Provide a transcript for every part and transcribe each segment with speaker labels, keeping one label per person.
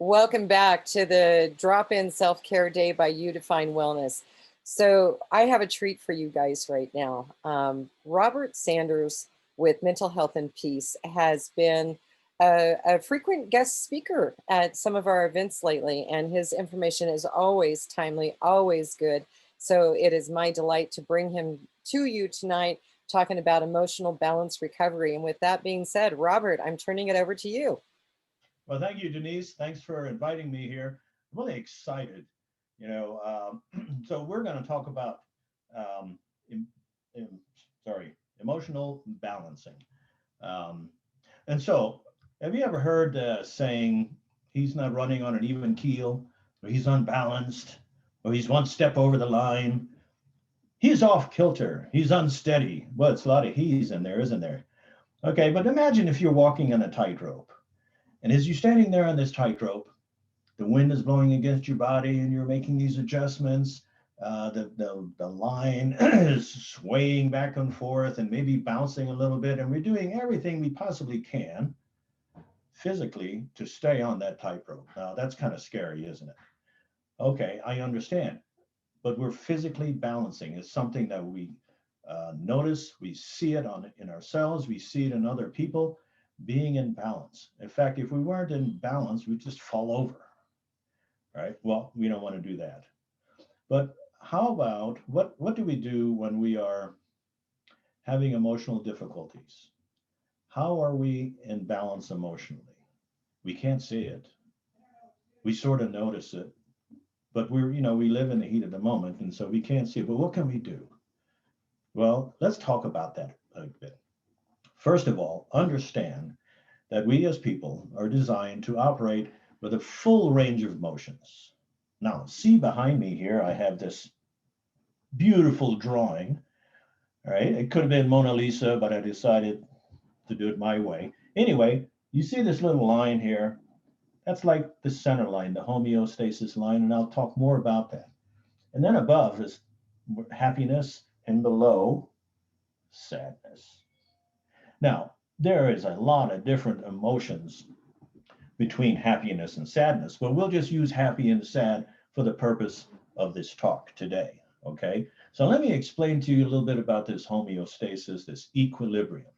Speaker 1: Welcome back to the Drop-In Self-Care Day by You Define Wellness. So I have a treat for you guys right now. Robert Sanders with Mental Health and Peace has been a frequent guest speaker at some of our events lately, and his information is always timely, always good. So it is my delight to bring him to you tonight, talking about emotional balance recovery. And with that being said, Robert, I'm turning it over to you.
Speaker 2: Well, thank you, Denise. Thanks for inviting me here. I'm really excited. So we're going to talk about um, em, em, emotional balancing. Um, and so, have you ever heard saying he's not running on an even keel, or he's unbalanced, or he's one step over the line? He's off kilter. He's unsteady. Well, it's a lot of he's in there, isn't there? Okay, but imagine if you're walking on a tightrope, and as you're standing there on this tightrope, the wind is blowing against your body and you're making these adjustments. The line is swaying back and forth and maybe bouncing a little bit. And we're doing everything we possibly can physically to stay on that tightrope. Now, that's kind of scary, isn't it? Okay, I understand. But we're physically balancing. It's something that we notice, we see it in ourselves, we see it in other people, being in balance. In fact, if we weren't in balance, we'd just fall over. Right? Well, we don't want to do that. But how about what do we do when we are having emotional difficulties? How are we in balance emotionally? We can't see it. We sort of notice it, but we live in the heat of the moment, and so we can't see it. But what can we do? Well, let's talk about that a bit. First of all, understand that we as people are designed to operate with a full range of emotions. Now, see behind me here, I have this beautiful drawing. All right, it could have been Mona Lisa, but I decided to do it my way. Anyway, you see this little line here? That's like the center line, the homeostasis line, and I'll talk more about that. And then above is happiness, and below, sadness. Now, there is a lot of different emotions between happiness and sadness, but we'll just use happy and sad for the purpose of this talk today, okay? So let me explain to you a little bit about this homeostasis, this equilibrium.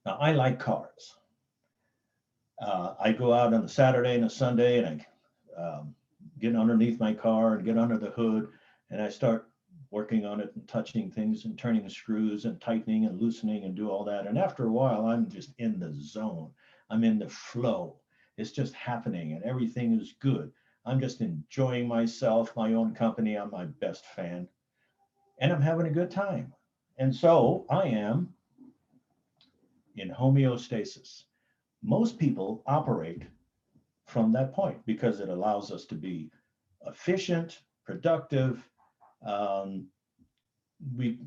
Speaker 2: Now, I like cars. I go out on a Saturday and a Sunday and I get underneath my car and get under the hood and I start working on it and touching things and turning the screws and tightening and loosening and do all that. And after a while, I'm just in the zone. I'm in the flow. It's just happening and everything is good. I'm just enjoying myself, my own company. I'm my best fan and I'm having a good time. And so I am in homeostasis. Most people operate from that point because it allows us to be efficient, productive. Um, we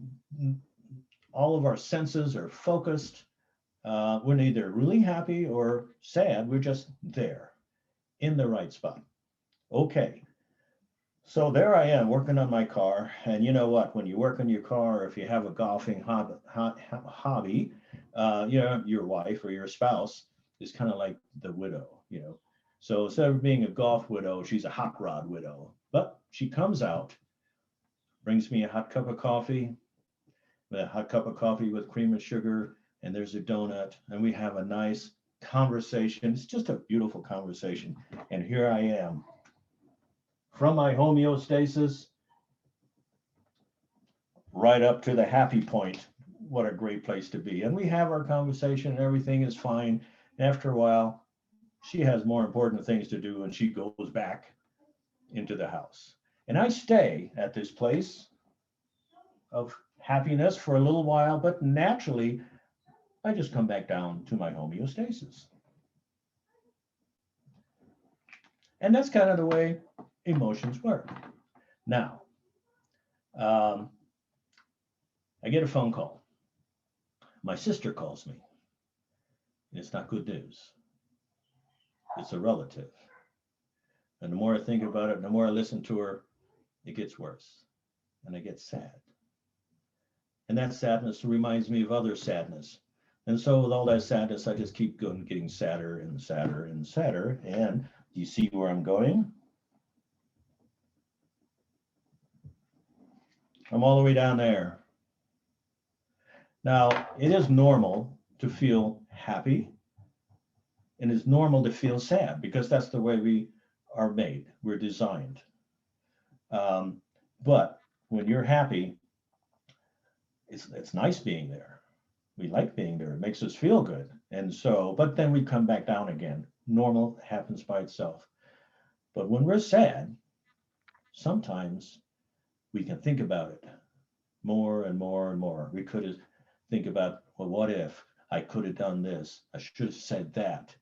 Speaker 2: all of our senses are focused. We're neither really happy or sad. We're just there in the right spot. Okay. So there I am working on my car. And you know what? When you work on your car, if you have a golfing hobby, your wife or your spouse is kind of like the widow. So instead of being a golf widow, she's a hot rod widow. But she comes out, brings me a hot cup of coffee, with cream and sugar, and there's a donut, and we have a nice conversation. It's just a beautiful conversation. And here I am from my homeostasis right up to the happy point. What a great place to be. And we have our conversation and everything is fine. And after a while, she has more important things to do and she goes back into the house. And I stay at this place of happiness for a little while, but naturally, I just come back down to my homeostasis. And that's kind of the way emotions work. Now, I get a phone call. My sister calls me. And it's not good news. It's a relative. And the more I think about it, the more I listen to her, it gets worse. And I get sad. And that sadness reminds me of other sadness. And so with all that sadness, I just keep going, getting sadder and sadder and sadder. And Do you see where I'm going? I'm all the way down there. Now, it is normal to feel happy, and it's normal to feel sad because that's the way we are made. We're designed. But when you're happy, it's nice being there. We like being there. It makes us feel good. And so, but then we come back down again. Normal happens by itself. But when we're sad, sometimes we can think about it more and more and more. We could think about, well, what if I could have done this? I should have said that.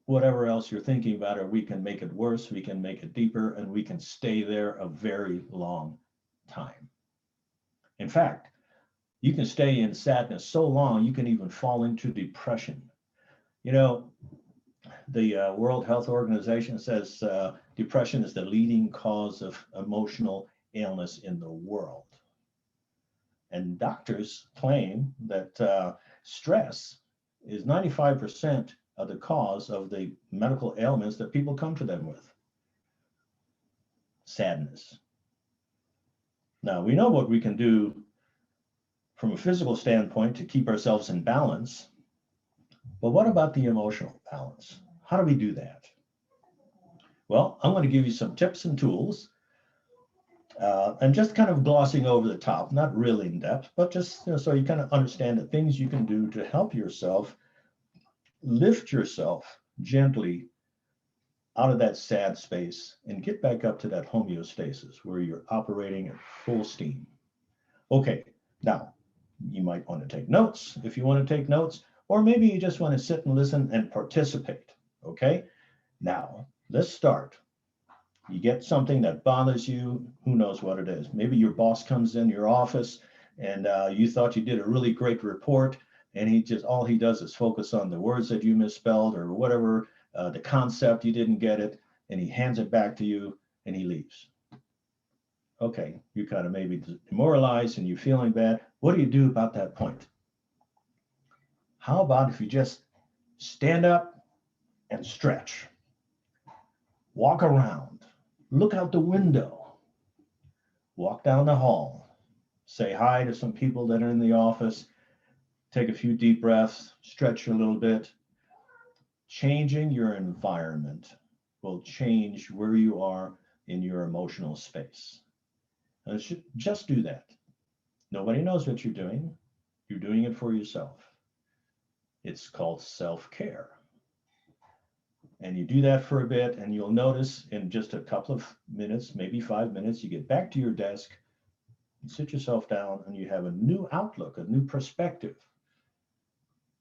Speaker 2: Whatever else you're thinking about, or we can make it worse, we can make it deeper, and we can stay there a very long time. In fact, you can stay in sadness so long, you can even fall into depression. You know, the World Health Organization says depression is the leading cause of emotional illness in the world. And doctors claim that stress is 95% of the cause of the medical ailments that people come to them with. Sadness. Now, we know what we can do from a physical standpoint to keep ourselves in balance, but what about the emotional balance? How do we do that? Well, I'm going to give you some tips and tools, and just kind of glossing over the top, not really in depth, but just so you kind of understand the things you can do to help yourself lift yourself gently out of that sad space and get back up to that homeostasis where you're operating at full steam. Okay, now you might want to take notes if you want to take notes, or maybe you just want to sit and listen and participate. Okay, now let's start. You get something that bothers you, who knows what it is. Maybe your boss comes in your office and you thought you did a really great report, and all he does is focus on the words that you misspelled or whatever, the concept, you didn't get it, and he hands it back to you and he leaves. Okay, you kind of maybe demoralized and you're feeling bad. What do you do about that point? How about if you just stand up and stretch, walk around, look out the window, walk down the hall, say hi to some people that are in the office, take a few deep breaths, stretch a little bit. Changing your environment will change where you are in your emotional space. And just do that. Nobody knows what you're doing. You're doing it for yourself. It's called self-care. And you do that for a bit, and you'll notice in just a couple of minutes, maybe 5 minutes, you get back to your desk, you sit yourself down, and you have a new outlook, a new perspective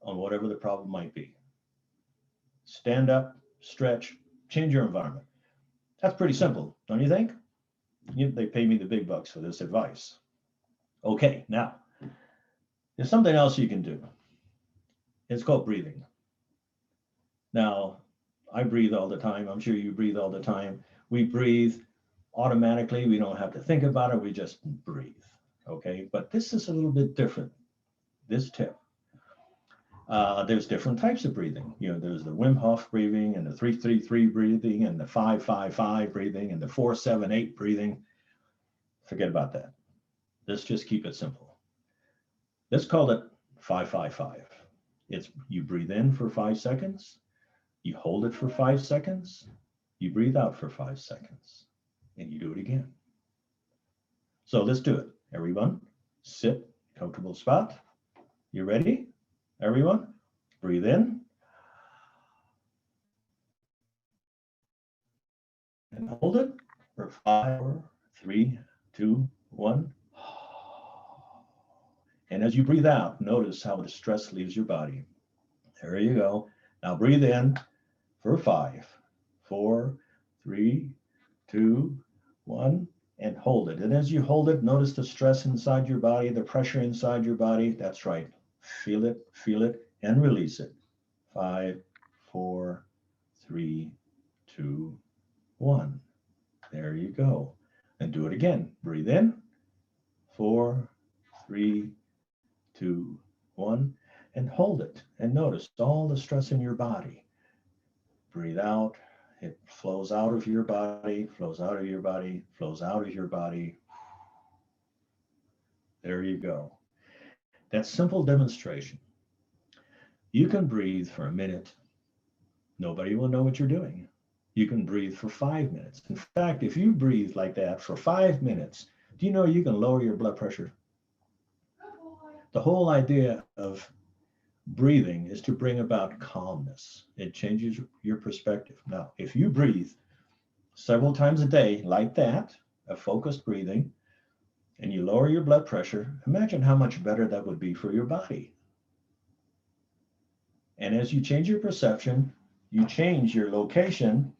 Speaker 2: on whatever the problem might be. Stand up, stretch, change your environment. That's pretty simple, don't you think? They pay me the big bucks for this advice. Okay, now, there's something else you can do. It's called breathing. Now, I breathe all the time. I'm sure you breathe all the time. We breathe automatically. We don't have to think about it. We just breathe, okay? But this is a little bit different, this tip. There's different types of breathing. There's the Wim Hof breathing and the 3-3-3 breathing and the 5-5-5 breathing and the 4-7-8 breathing. Forget about that. Let's just keep it simple. Let's call it 5-5-5. It's you breathe in for 5 seconds, you hold it for 5 seconds, you breathe out for 5 seconds, and you do it again. So let's do it. Everyone, sit, comfortable spot. You ready? Everyone, breathe in and hold it for 5, 4, 3, 2, 1. And as you breathe out, notice how the stress leaves your body. There you go. Now breathe in for 5, 4, 3, 2, 1, and hold it. And as you hold it, notice the stress inside your body, the pressure inside your body. That's right. Feel it, and release it. 5, 4, 3, 2, 1. There you go. And do it again. Breathe in. 4, 3, 2, 1. And hold it. And notice all the stress in your body. Breathe out It flows out of your body, flows out of your body, flows out of your body. There you go. That simple demonstration. You can breathe for a minute. Nobody will know what you're doing. You can breathe for 5 minutes. In fact, if you breathe like that for 5 minutes, do you know you can lower your blood pressure? The whole idea of breathing is to bring about calmness. It changes your perspective. Now, if you breathe several times a day like that, a focused breathing, and you lower your blood pressure, imagine how much better that would be for your body. And as you change your perception, you change your location,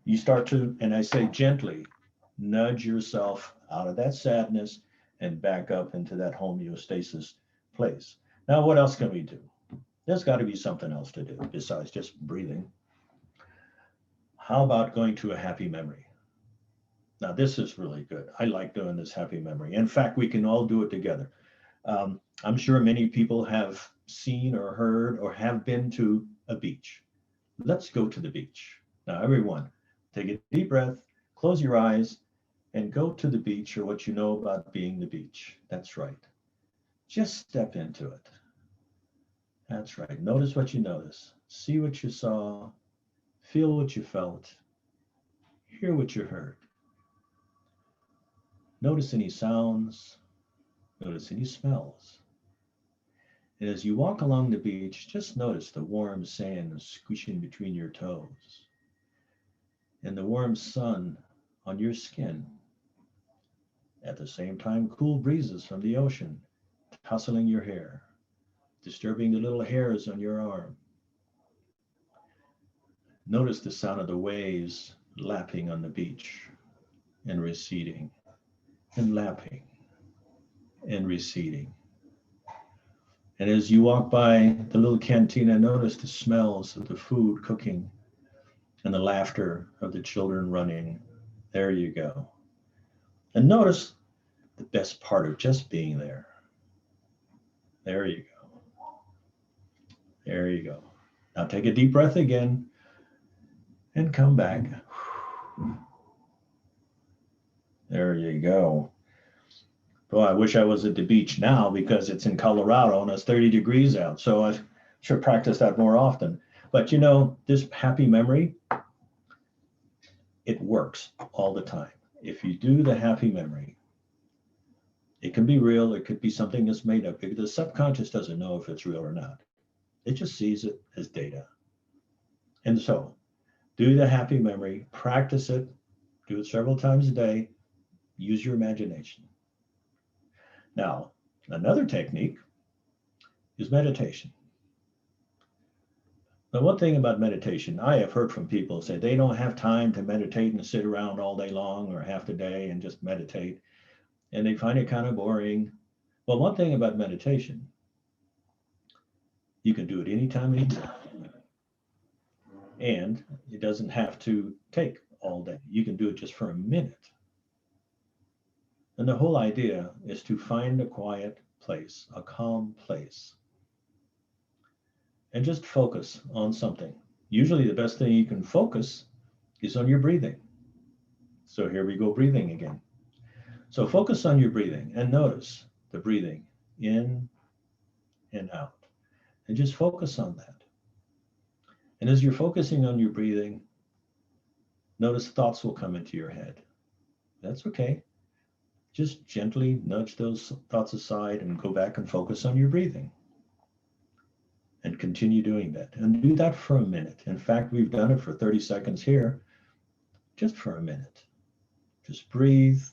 Speaker 2: you start to, and I say gently, nudge yourself out of that sadness and back up into that homeostasis place. Now, what else can we do? There's got to be something else to do besides just breathing. How about going to a happy memory? Now, this is really good. I like doing this happy memory. In fact, we can all do it together. I'm sure many people have seen or heard or have been to a beach. Let's go to the beach. Now, everyone, take a deep breath, close your eyes, and go to the beach or what you know about being the beach. That's right. Just step into it. That's right. Notice what you notice. See what you saw. Feel what you felt. Hear what you heard. Notice any sounds. Notice any smells. And as you walk along the beach, just notice the warm sand squishing between your toes and the warm sun on your skin. At the same time, cool breezes from the ocean tousling your hair, disturbing the little hairs on your arm. Notice the sound of the waves lapping on the beach and receding and lapping and receding. And as you walk by the little cantina, notice the smells of the food cooking and the laughter of the children running. There you go. And notice the best part of just being there. There you go. There you go. Now take a deep breath again and come back. There you go. Boy, I wish I was at the beach now because it's in Colorado and it's 30 degrees out. So I should practice that more often. But you know, this happy memory, it works all the time. If you do the happy memory, it can be real. It could be something that's made up. The subconscious doesn't know if it's real or not. It just sees it as data. And so do the happy memory, practice it, do it several times a day, use your imagination. Now, another technique is meditation. Now, one thing about meditation, I have heard from people say they don't have time to meditate and sit around all day long or half the day and just meditate, and they find it kind of boring. Well, one thing about meditation, you can do it anytime, anytime. And it doesn't have to take all day. You can do it just for a minute. And the whole idea is to find a quiet place, a calm place, and just focus on something. Usually the best thing you can focus is on your breathing. So here we go, breathing again. So focus on your breathing and notice the breathing in and out. And just focus on that. And as you're focusing on your breathing, notice thoughts will come into your head. That's okay. Just gently nudge those thoughts aside and go back and focus on your breathing. And continue doing that. And do that for a minute. In fact, we've done it for 30 seconds here, just for a minute. Just breathe,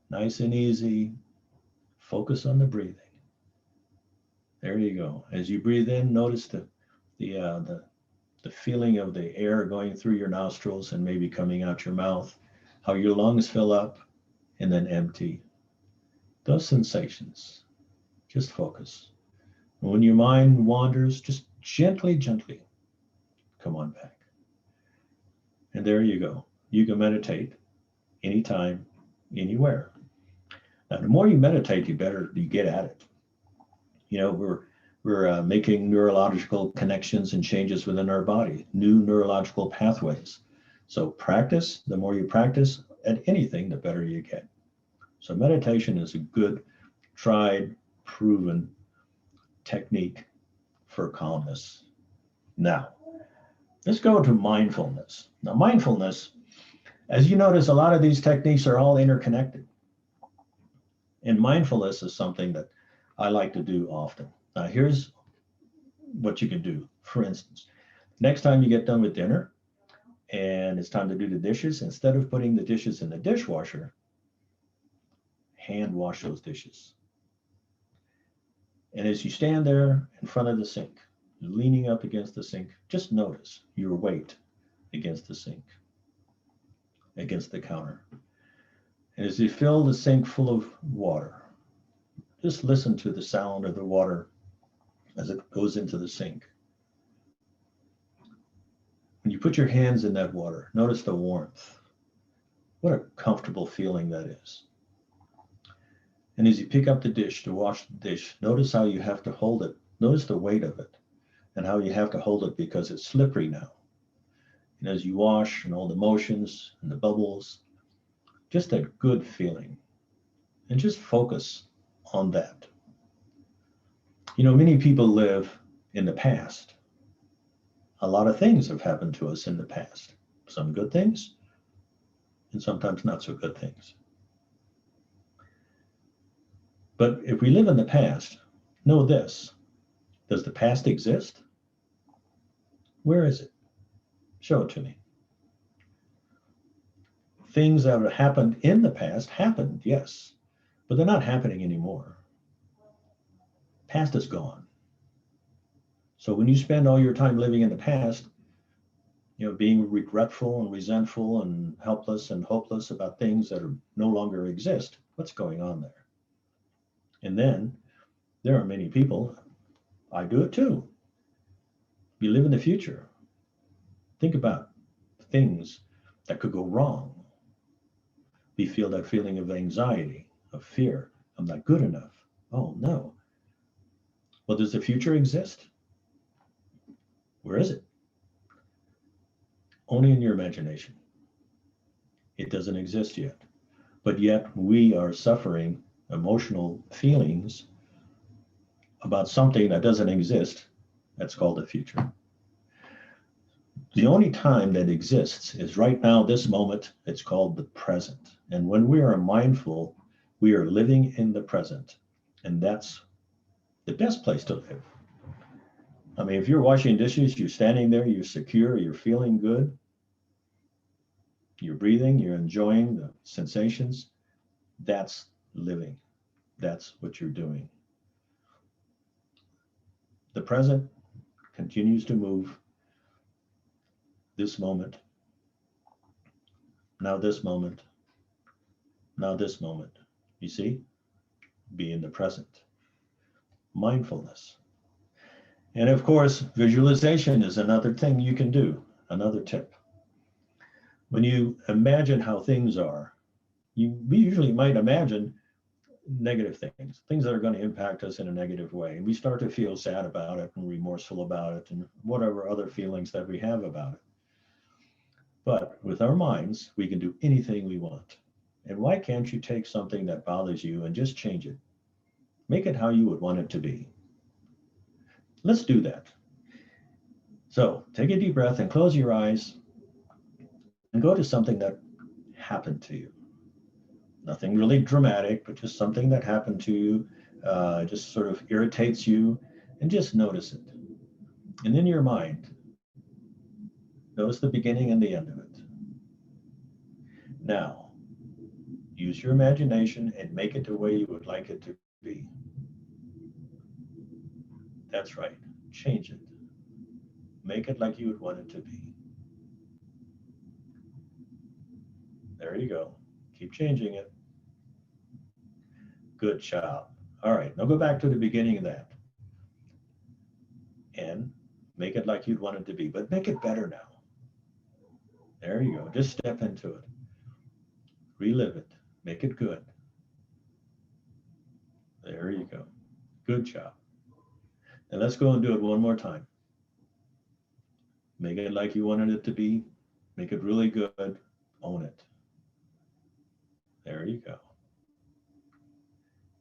Speaker 2: nice and easy. Focus on the breathing. There you go. As you breathe in, notice the feeling of the air going through your nostrils and maybe coming out your mouth, how your lungs fill up and then empty. Those sensations, just focus. And when your mind wanders, just gently come on back. And there you go. You can meditate anytime, anywhere. Now, the more you meditate, the better you get at it. You know, We're making neurological connections and changes within our body, new neurological pathways. So practice, the more you practice at anything, the better you get. So meditation is a good, tried, proven technique for calmness. Now, let's go to mindfulness. Now, mindfulness, as you notice, a lot of these techniques are all interconnected. And mindfulness is something that I like to do often. Now, here's what you can do. For instance, next time you get done with dinner and it's time to do the dishes, instead of putting the dishes in the dishwasher, hand wash those dishes. And as you stand there in front of the sink, leaning up against the sink, just notice your weight against the sink, against the counter. And as you fill the sink full of water, just listen to the sound of the water as it goes into the sink. When you put your hands in that water, notice the warmth. What a comfortable feeling that is. And as you pick up the dish to wash the dish, notice how you have to hold it. Notice the weight of it and how you have to hold it because it's slippery now. And as you wash and all the motions and the bubbles, just a good feeling. And just focus on that. You know, many people live in the past. A lot of things have happened to us in the past. Some good things and sometimes not so good things. But if we live in the past, know this. Does the past exist? Where is it? Show it to me. Things that have happened in the past happened, yes, but they're not happening anymore. Past is gone. So when you spend all your time living in the past, you know, being regretful and resentful and helpless and hopeless about things that are no longer exist, what's going on there? And then there are many people, I do it too. We live in the future. Think about things that could go wrong. We feel that feeling of anxiety, of fear. I'm not good enough. Oh no. Well, does the future exist? Where is it? Only in your imagination. It doesn't exist yet. But yet we are suffering emotional feelings about something that doesn't exist. That's called the future. The only time that exists is right now, this moment. It's called the present. And when we are mindful, we are living in the present. And that's the best place to live. I mean, if you're washing dishes, you're standing there, you're secure, you're feeling good, you're breathing, you're enjoying the sensations, that's living. That's what you're doing. The present continues to move. This moment, now this moment, now this moment. You see? Be in the present. Mindfulness. And of course, visualization is another thing you can do, another tip. When you imagine how things are, we usually might imagine negative things, things that are going to impact us in a negative way. And we start to feel sad about it and remorseful about it and whatever other feelings that we have about it. But with our minds, we can do anything we want. And why can't you take something that bothers you and just change it? Make it how you would want it to be. Let's do that. So take a deep breath and close your eyes and go to something that happened to you. Nothing really dramatic, but just something that happened to you, just sort of irritates you, and just notice it. And in your mind, notice the beginning and the end of it. Now, use your imagination and make it the way you would like it to be. That's right. Change it. Make it like you would want it to be. There you go. Keep changing it. Good job. All right, now go back to the beginning of that. And make it like you'd want it to be, but make it better now. There you go. Just step into it. Relive it. Make it good. There you go. Good job. And let's go and do it one more time. Make it like you wanted it to be. Make it really good. Own it. There you go.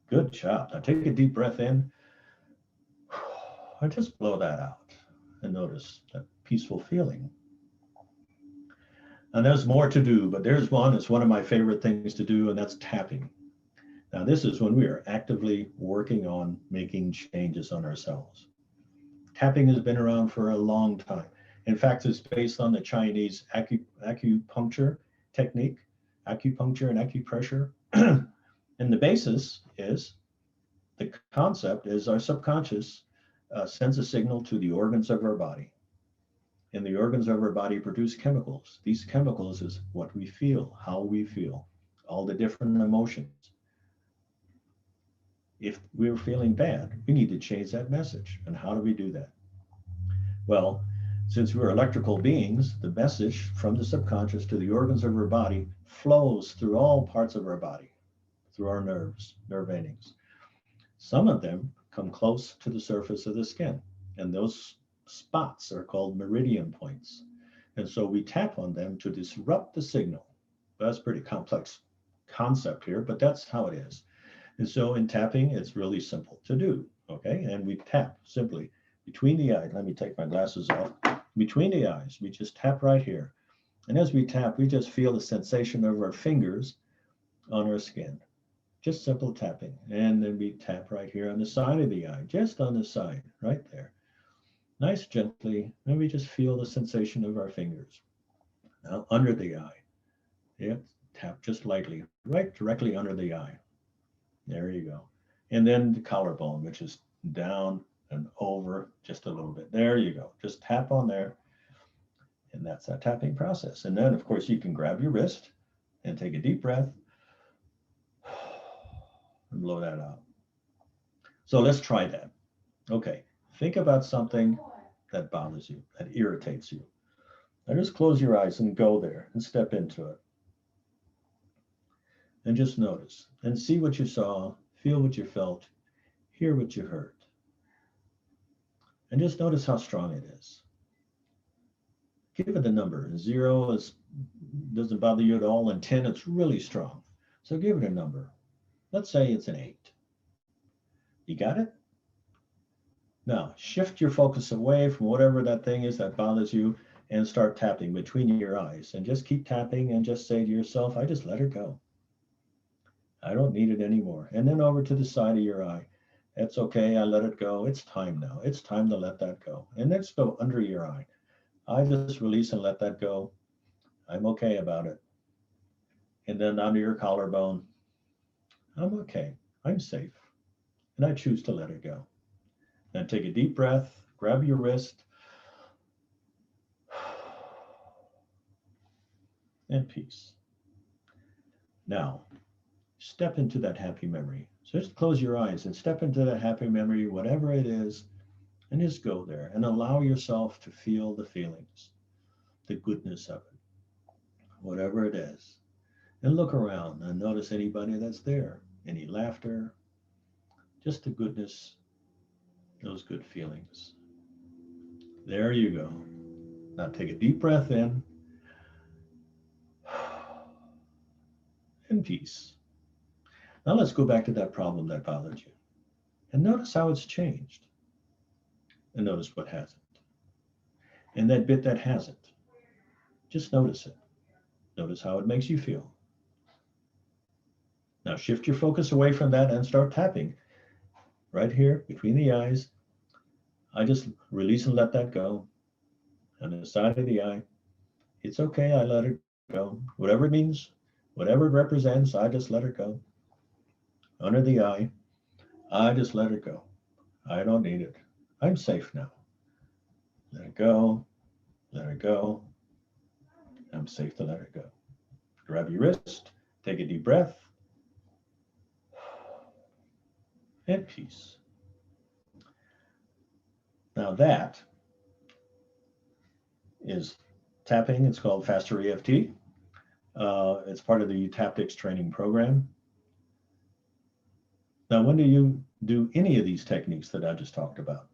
Speaker 2: Good job. Now take a deep breath in and just blow that out. And notice that peaceful feeling. And there's more to do, but there's one. It's one of my favorite things to do, and that's tapping. Now, this is when we are actively working on making changes on ourselves. Tapping has been around for a long time. In fact, it's based on the Chinese acupuncture technique, acupuncture and acupressure. And the basis is, the concept is our subconscious sends a signal to the organs of our body. And the organs of our body produce chemicals. These chemicals is what we feel, how we feel, all the different emotions. If we're feeling bad, we need to change that message. And how do we do that? Well, since we're electrical beings, the message from the subconscious to the organs of our body flows through all parts of our body, through our nerves, nerve endings. Some of them come close to the surface of the skin, and those spots are called meridian points. And so we tap on them to disrupt the signal. That's a pretty complex concept here, but that's how it is. And so in tapping, it's really simple to do, okay? And we tap simply between the eyes. Let me take my glasses off. Between the eyes, we just tap right here. And as we tap, we just feel the sensation of our fingers on our skin. Just simple tapping. And then we tap right here on the side of the eye, just on the side, right there. Nice, gently, and we just feel the sensation of our fingers. Now under the eye, yep, tap just lightly, right directly under the eye. There you go. And then the collarbone, which is down and over just a little bit. There you go. Just tap on there. And that's that tapping process. And then, of course, you can grab your wrist and take a deep breath and blow that out. So let's try that. Okay. Think about something that bothers you, that irritates you. Now just close your eyes and go there and step into it. And just notice and see what you saw, feel what you felt, hear what you heard. And just notice how strong it is. Give it a number. 0 doesn't bother you at all, and 10, it's really strong. So give it a number. Let's say it's an 8. You got it? Now, shift your focus away from whatever that thing is that bothers you and start tapping between your eyes. And just keep tapping and just say to yourself, I just let it go. I don't need it anymore. And then over to the side of your eye. It's okay, I let it go. It's time now. It's time to let that go. And let's go under your eye. I just release and let that go. I'm okay about it. And then under your collarbone. I'm okay. I'm safe. And I choose to let it go. Then take a deep breath, grab your wrist, and peace. Now, step into that happy memory. So just close your eyes and step into that happy memory, whatever it is, and just go there and allow yourself to feel the feelings, the goodness of it, whatever it is. And look around and notice anybody that's there, any laughter, just the goodness, those good feelings. There you go. Now take a deep breath in and peace. Now let's go back to that problem that bothered you and notice how it's changed and notice what hasn't. And that bit that hasn't, just notice it. Notice how it makes you feel. Now shift your focus away from that and start tapping right here between the eyes. I just release and let that go. On the side of the eye, it's okay, I let it go. Whatever it means, whatever it represents, I just let it go. Under the eye, I just let it go. I don't need it. I'm safe now. Let it go. Let it go. I'm safe to let it go. Grab your wrist, take a deep breath, and peace. Now that is tapping. It's called Faster EFT. It's part of the Taptics training program. Now, when do you do any of these techniques that I just talked about?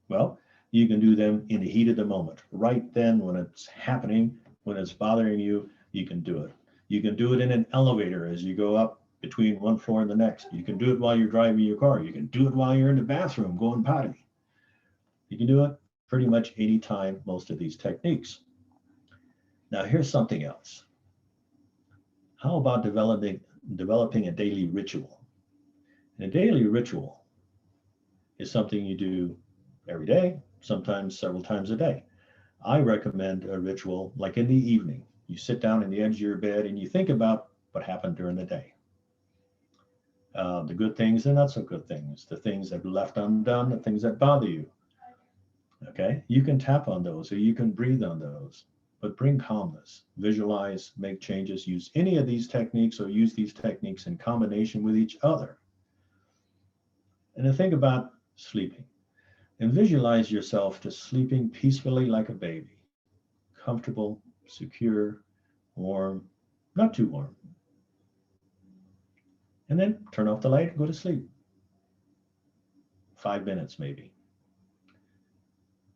Speaker 2: Well, you can do them in the heat of the moment. Right then, when it's happening, when it's bothering you, you can do it. You can do it in an elevator as you go up between one floor and the next. You can do it while you're driving your car. You can do it while you're in the bathroom going potty. You can do it pretty much any time, most of these techniques. Now, here's something else. How about developing a daily ritual? And a daily ritual is something you do every day, sometimes several times a day. I recommend a ritual like in the evening. You sit down in the edge of your bed and you think about what happened during the day. The good things and not so good things, the things that are left undone, the things that bother you. Okay, you can tap on those or you can breathe on those, but bring calmness, visualize, make changes, use any of these techniques or use these techniques in combination with each other. And then think about sleeping and visualize yourself just sleeping peacefully like a baby, comfortable, secure, warm, not too warm. And then turn off the light and go to sleep. 5 minutes maybe.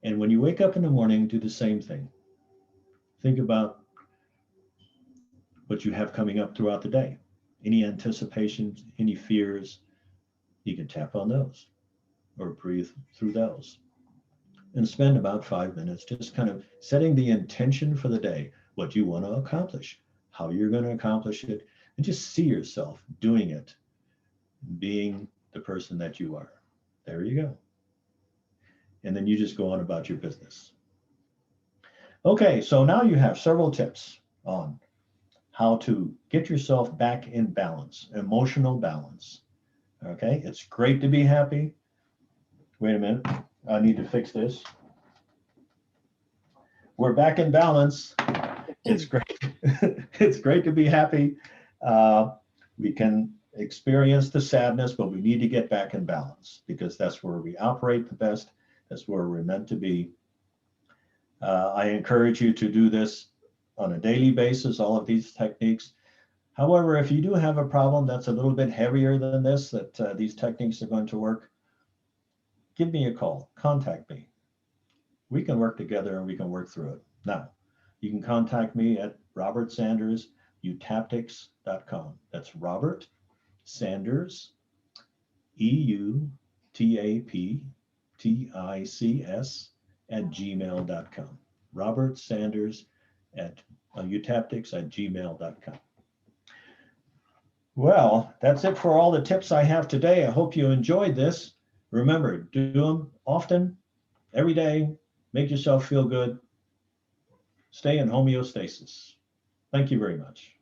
Speaker 2: And when you wake up in the morning, do the same thing. Think about what you have coming up throughout the day. Any anticipations, any fears, you can tap on those or breathe through those. And spend about 5 minutes just kind of setting the intention for the day, what you want to accomplish, how you're going to accomplish it, and just see yourself doing it, being the person that you are. There you go. And then you just go on about your business. Okay, so now you have several tips on how to get yourself back in balance, emotional balance. Okay, it's great to be happy. Wait a minute, I need to fix this. We're back in balance. It's great. It's great to be happy. We can experience the sadness, but we need to get back in balance because that's where we operate the best. That's where we're meant to be. I encourage you to do this on a daily basis, all of these techniques. However, if you do have a problem that's a little bit heavier than this, that these techniques are going to work, give me a call, contact me. We can work together and we can work through it. Now, you can contact me at robertsanders.utaptics.com. That's Robert Sanders, EUTAPTICS @gmail.com. Robert Sanders at utaptics@gmail.com. Well, that's it for all the tips I have today. I hope you enjoyed this. Remember, do them often, every day. Make yourself feel good. Stay in homeostasis. Thank you very much.